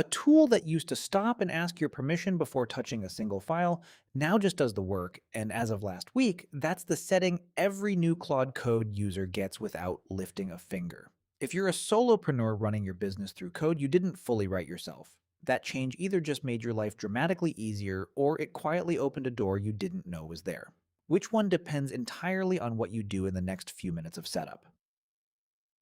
A tool that used to stop and ask your permission before touching a single file now just does the work, and as of last week, that's the setting every new Claude Code user gets without lifting a finger. If you're a solopreneur running your business through code you didn't fully write yourself, that change either just made your life dramatically easier or it quietly opened a door you didn't know was there. Which one depends entirely on what you do in the next few minutes of setup.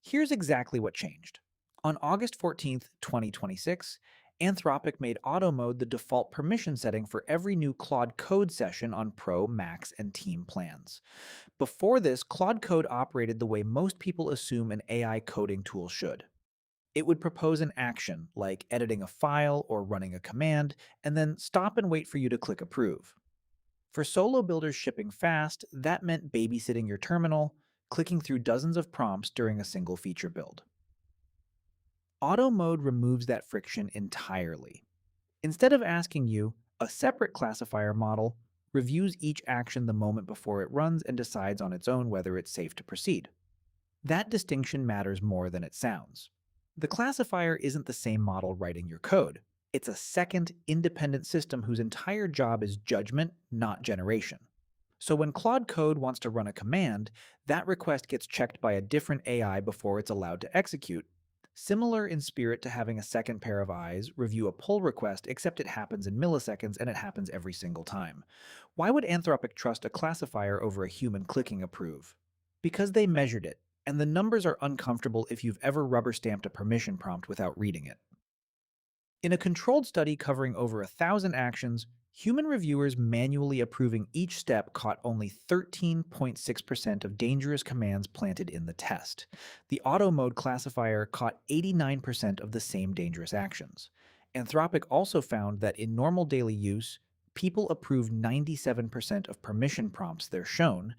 Here's exactly what changed. On August 14th, 2026, Anthropic made Auto Mode the default permission setting for every new Claude Code session on Pro, Max, and Team plans. Before this, Claude Code operated the way most people assume an AI coding tool should. It would propose an action, like editing a file or running a command, and then stop and wait for you to click approve. For solo builders shipping fast, that meant babysitting your terminal, clicking through dozens of prompts during a single feature build. Auto mode removes that friction entirely. Instead of asking you, a separate classifier model reviews each action the moment before it runs and decides on its own whether it's safe to proceed. That distinction matters more than it sounds. The classifier isn't the same model writing your code. It's a second, independent system whose entire job is judgment, not generation. So when Claude Code wants to run a command, that request gets checked by a different AI before it's allowed to execute. Similar in spirit to having a second pair of eyes review a pull request, except it happens in milliseconds and it happens every single time. Why would Anthropic trust a classifier over a human clicking approve? Because they measured it, and the numbers are uncomfortable if you've ever rubber-stamped a permission prompt without reading it. In a controlled study covering over 1,000 actions, human reviewers manually approving each step caught only 13.6% of dangerous commands planted in the test. The auto mode classifier caught 89% of the same dangerous actions. Anthropic also found that in normal daily use, people approve 97% of permission prompts they're shown,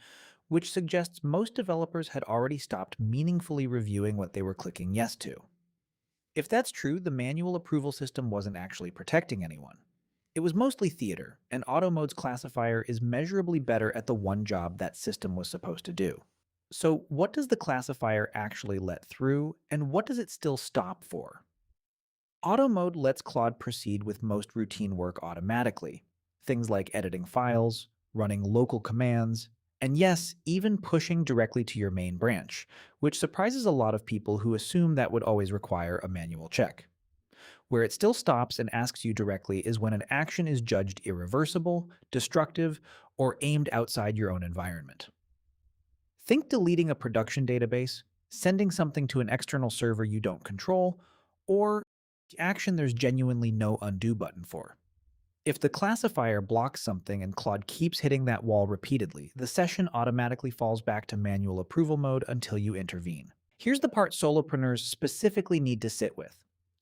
which suggests most developers had already stopped meaningfully reviewing what they were clicking yes to. If that's true, the manual approval system wasn't actually protecting anyone. It was mostly theater, and Auto Mode's classifier is measurably better at the one job that system was supposed to do. So what does the classifier actually let through, and what does it still stop for? Auto Mode lets Claude proceed with most routine work automatically. Things like editing files, running local commands, and yes, even pushing directly to your main branch, which surprises a lot of people who assume that would always require a manual check. Where it still stops and asks you directly is when an action is judged irreversible, destructive, or aimed outside your own environment. Think deleting a production database, sending something to an external server you don't control, or action there's genuinely no undo button for. If the classifier blocks something and Claude keeps hitting that wall repeatedly, the session automatically falls back to manual approval mode until you intervene. Here's the part solopreneurs specifically need to sit with.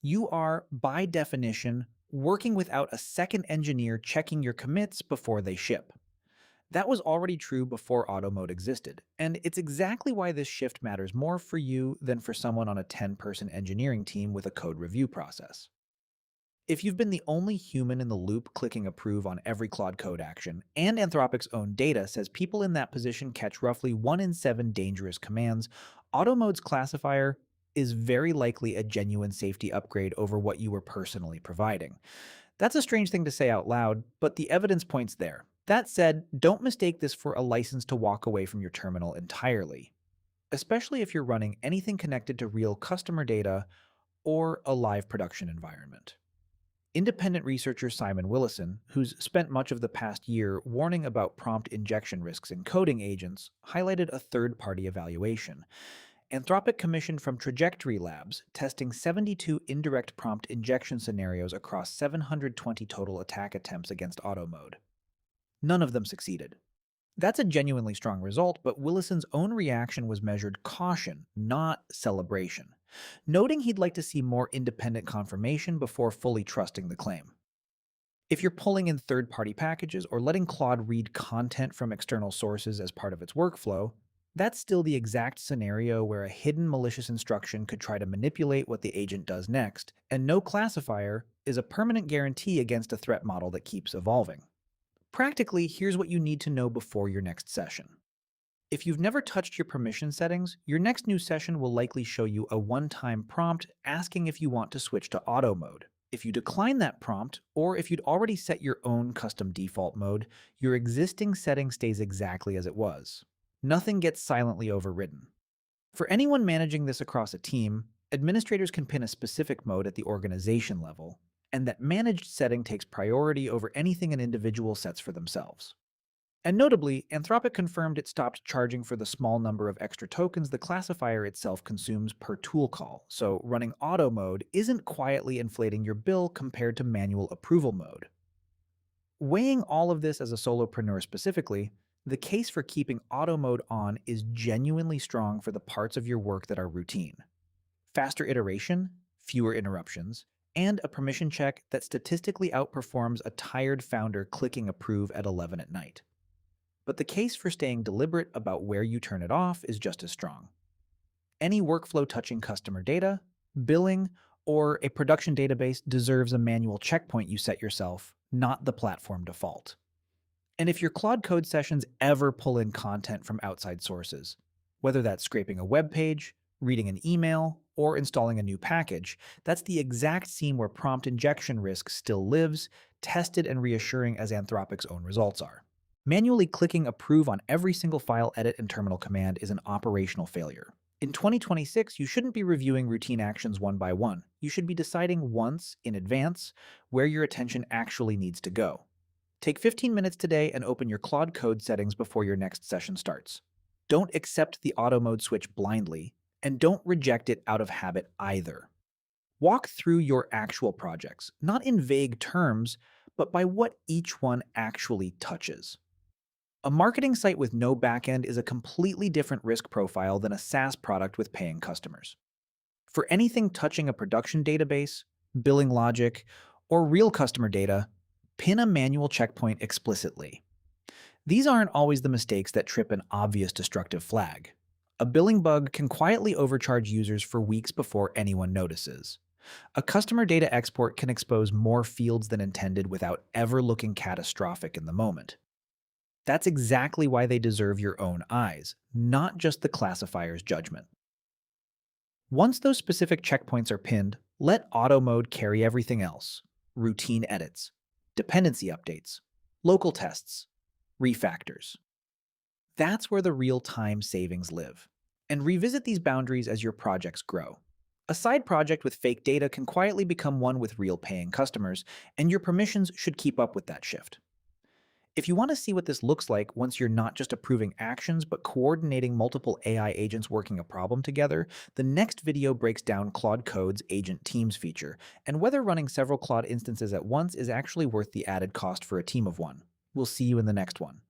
You are, by definition, working without a second engineer checking your commits before they ship. That was already true before auto mode existed, and it's exactly why this shift matters more for you than for someone on a 10-person engineering team with a code review process. If you've been the only human in the loop clicking approve on every Claude Code action, and Anthropic's own data says people in that position catch roughly 1 in 7 dangerous commands, Auto Mode's classifier is very likely a genuine safety upgrade over what you were personally providing. That's a strange thing to say out loud, but the evidence points there. That said, don't mistake this for a license to walk away from your terminal entirely, especially if you're running anything connected to real customer data or a live production environment. Independent researcher Simon Willison, who's spent much of the past year warning about prompt injection risks in coding agents, highlighted a third-party evaluation. Anthropic commissioned from Trajectory Labs, testing 72 indirect prompt injection scenarios across 720 total attack attempts against auto mode. None of them succeeded. That's a genuinely strong result, but Willison's own reaction was measured caution, not celebration, noting he'd like to see more independent confirmation before fully trusting the claim. If you're pulling in third-party packages or letting Claude read content from external sources as part of its workflow, that's still the exact scenario where a hidden malicious instruction could try to manipulate what the agent does next, and no classifier is a permanent guarantee against a threat model that keeps evolving. Practically, here's what you need to know before your next session. If you've never touched your permission settings, your next new session will likely show you a one-time prompt asking if you want to switch to auto mode. If you decline that prompt, or if you'd already set your own custom default mode, your existing setting stays exactly as it was. Nothing gets silently overridden. For anyone managing this across a team, administrators can pin a specific mode at the organization level, and that managed setting takes priority over anything an individual sets for themselves. And notably, Anthropic confirmed it stopped charging for the small number of extra tokens the classifier itself consumes per tool call, so running auto mode isn't quietly inflating your bill compared to manual approval mode. Weighing all of this as a solopreneur specifically, the case for keeping auto mode on is genuinely strong for the parts of your work that are routine. Faster iteration, fewer interruptions, and a permission check that statistically outperforms a tired founder clicking approve at 11 at night. But the case for staying deliberate about where you turn it off is just as strong. Any workflow touching customer data, billing, or a production database deserves a manual checkpoint you set yourself, not the platform default. And if your Claude Code sessions ever pull in content from outside sources, whether that's scraping a web page, reading an email, or installing a new package, that's the exact scene where prompt injection risk still lives, tested and reassuring as Anthropic's own results are. Manually clicking approve on every single file edit and terminal command is an operational failure. In 2026, you shouldn't be reviewing routine actions one by one. You should be deciding once, in advance, where your attention actually needs to go. Take 15 minutes today and open your Claude Code settings before your next session starts. Don't accept the auto mode switch blindly, and don't reject it out of habit either. Walk through your actual projects, not in vague terms, but by what each one actually touches. A marketing site with no backend is a completely different risk profile than a SaaS product with paying customers. For anything touching a production database, billing logic, or real customer data, pin a manual checkpoint explicitly. These aren't always the mistakes that trip an obvious destructive flag. A billing bug can quietly overcharge users for weeks before anyone notices. A customer data export can expose more fields than intended without ever looking catastrophic in the moment. That's exactly why they deserve your own eyes, not just the classifier's judgment. Once those specific checkpoints are pinned, let auto mode carry everything else: routine edits, dependency updates, local tests, refactors. That's where the real-time savings live. And revisit these boundaries as your projects grow. A side project with fake data can quietly become one with real paying customers, and your permissions should keep up with that shift. If you want to see what this looks like once you're not just approving actions, but coordinating multiple AI agents working a problem together, the next video breaks down Claude Code's Agent Teams feature, and whether running several Claude instances at once is actually worth the added cost for a team of one. We'll see you in the next one.